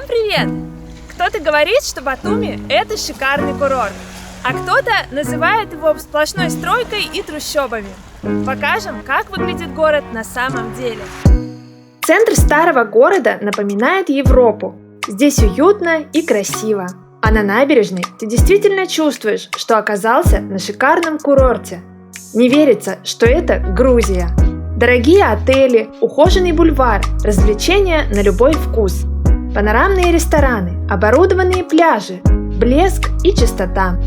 привет! Кто-то говорит, что Батуми – это шикарный курорт, а кто-то называет его сплошной стройкой и трущобами. Покажем, как выглядит город на самом деле. Центр старого города напоминает Европу. Здесь уютно и красиво. А на набережной ты действительно чувствуешь, что оказался на шикарном курорте. Не верится, что это Грузия. Дорогие отели, ухоженный бульвар, развлечения на любой вкус. Панорамные рестораны, оборудованные пляжи, блеск и чистота.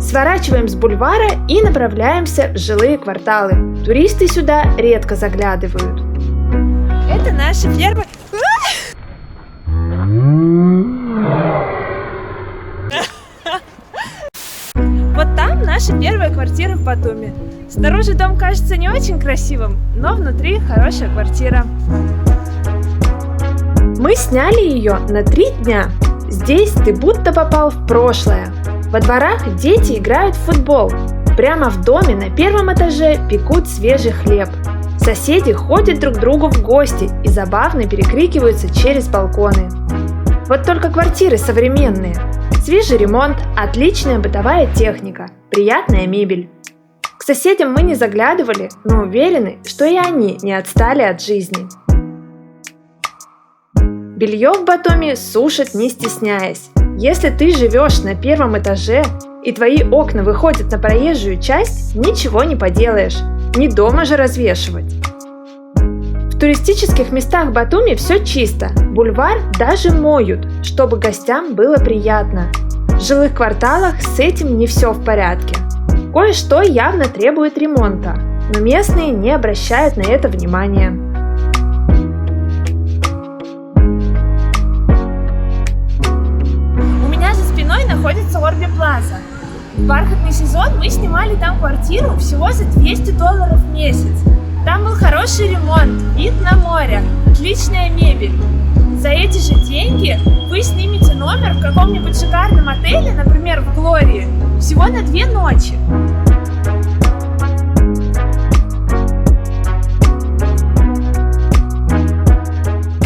Сворачиваем с бульвара и направляемся в жилые кварталы. Туристы сюда редко заглядывают. Это наша ферма. Вот там наша первая квартира в Батуми. Снаружи дом кажется не очень красивым, но внутри хорошая квартира. Мы сняли ее на 3 дня. Здесь ты будто попал в прошлое. Во дворах дети играют в футбол. Прямо в доме на 1-м этаже пекут свежий хлеб. Соседи ходят друг к другу в гости и забавно перекрикиваются через балконы. Вот только квартиры современные. Свежий ремонт, отличная бытовая техника, приятная мебель. К соседям мы не заглядывали, но уверены, что и они не отстали от жизни. Белье в Батуми сушат не стесняясь. Если ты живешь на 1-м этаже и твои окна выходят на проезжую часть, ничего не поделаешь, не дома же развешивать. В туристических местах Батуми все чисто, бульвар даже моют, чтобы гостям было приятно. В жилых кварталах с этим не все в порядке. Кое-что явно требует ремонта, но местные не обращают на это внимания. Находится Орби Плаза. В бархатный сезон мы снимали там квартиру всего за $200 в месяц. Там был хороший ремонт, вид на море, отличная мебель. За эти же деньги вы снимете номер в каком-нибудь шикарном отеле, например, в Глории, всего на 2 ночи.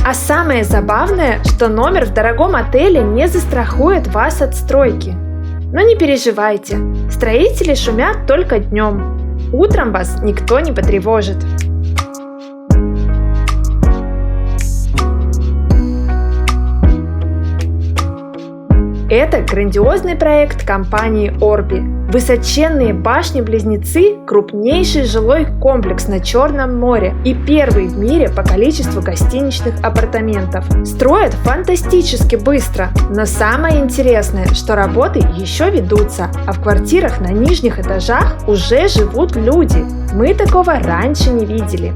А самое забавное, что номер в дорогом отеле не застрахует вас от стройки. Но не переживайте, строители шумят только днем. Утром вас никто не потревожит. Это грандиозный проект компании Орби. Высоченные башни-близнецы – крупнейший жилой комплекс на Черном море и первый в мире по количеству гостиничных апартаментов. Строят фантастически быстро, но самое интересное, что работы еще ведутся, а в квартирах на нижних этажах уже живут люди. Мы такого раньше не видели.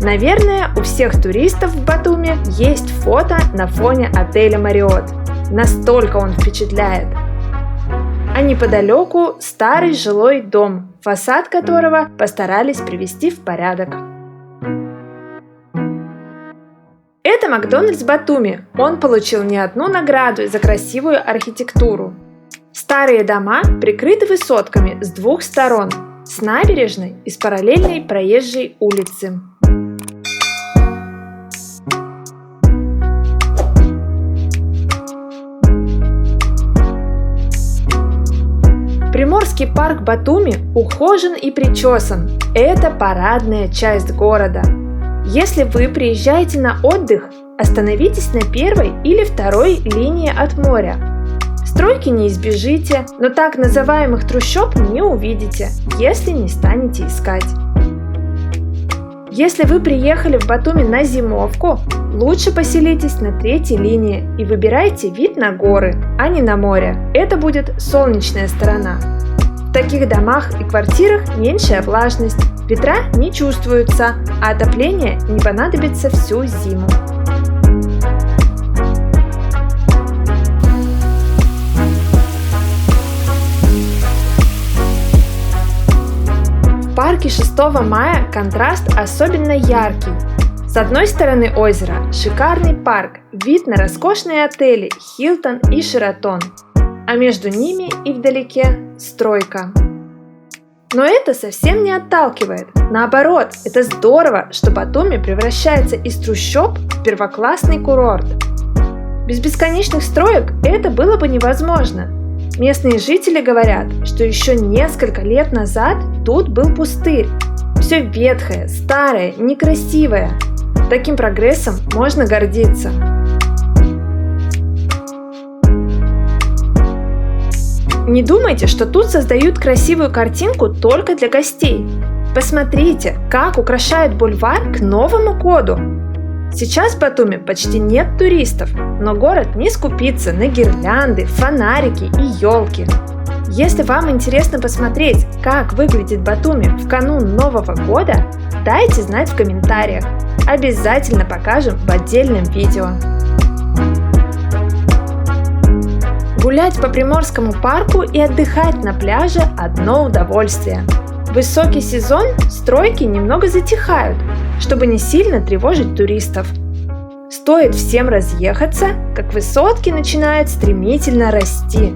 Наверное, у всех туристов в Батуми есть фото на фоне отеля Marriott. Настолько он впечатляет. А неподалеку старый жилой дом, фасад которого постарались привести в порядок. Это Макдональдс Батуми. Он получил не одну награду за красивую архитектуру. Старые дома прикрыты высотками с 2 сторон, с набережной и с параллельной проезжей улицы. Приморский парк Батуми ухожен и причесан. Это парадная часть города. Если вы приезжаете на отдых, остановитесь на 1-й или 2-й линии от моря. Стройки не избежите, но так называемых трущоб не увидите, если не станете искать. Если вы приехали в Батуми на зимовку, лучше поселитесь на 3-й линии и выбирайте вид на горы, а не на море. Это будет солнечная сторона. В таких домах и квартирах меньшая влажность, ветра не чувствуются, а отопление не понадобится всю зиму. В парке 6 мая контраст особенно яркий. С одной стороны озера шикарный парк, вид на роскошные отели Хилтон и Шератон. а между ними и вдалеке стройка. Но это совсем не отталкивает. Наоборот, это здорово, что Батуми превращается из трущоб в первоклассный курорт. Без бесконечных строек это было бы невозможно. Местные жители говорят, что еще несколько лет назад тут был пустырь. Все ветхое, старое, некрасивое. Таким прогрессом можно гордиться. Не думайте, что тут создают красивую картинку только для гостей. Посмотрите, как украшают бульвар к Новому году. Сейчас в Батуми почти нет туристов, но город не скупится на гирлянды, фонарики и елки. Если вам интересно посмотреть, как выглядит Батуми в канун Нового года, дайте знать в комментариях. Обязательно покажем в отдельном видео. Гулять по Приморскому парку и отдыхать на пляже – одно удовольствие. В высокий сезон стройки немного затихают, чтобы не сильно тревожить туристов. Стоит всем разъехаться, как высотки начинают стремительно расти.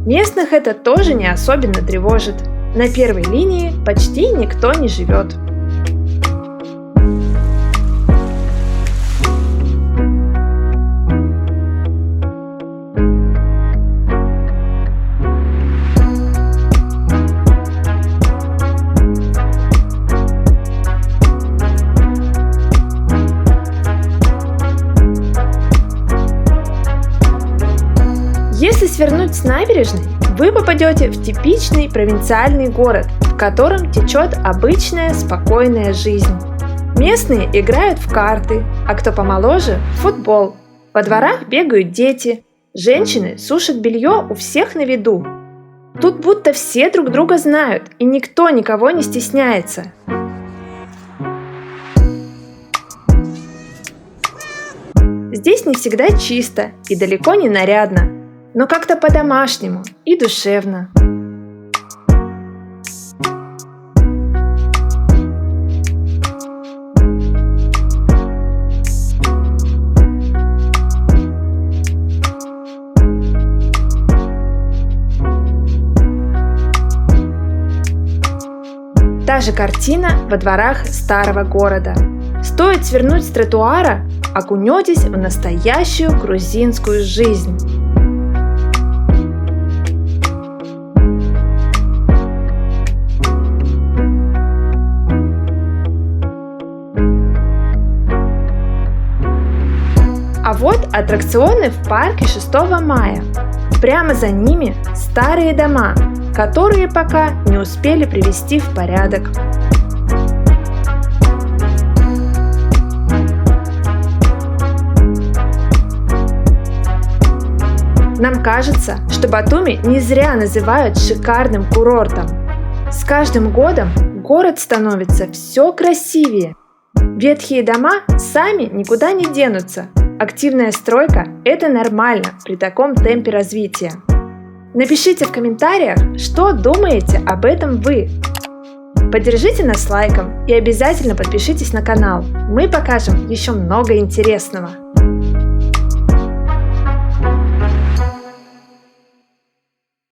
Местных это тоже не особенно тревожит. На первой линии почти никто не живет. Если свернуть с набережной, вы попадете в типичный провинциальный город, в котором течет обычная спокойная жизнь. Местные играют в карты, а кто помоложе – в футбол. Во дворах бегают дети, женщины сушат белье у всех на виду. Тут будто все друг друга знают, и никто никого не стесняется. Здесь не всегда чисто и далеко не нарядно, но как-то по-домашнему и душевно. Та же картина во дворах старого города. Стоит свернуть с тротуара, окунетесь в настоящую грузинскую жизнь. А вот аттракционы в парке 6 мая. Прямо за ними старые дома, которые пока не успели привести в порядок. Нам кажется, что Батуми не зря называют шикарным курортом. С каждым годом город становится все красивее. Ветхие дома сами никуда не денутся. Активная стройка – это нормально при таком темпе развития. Напишите в комментариях, что думаете об этом вы. Поддержите нас лайком и обязательно подпишитесь на канал. Мы покажем еще много интересного.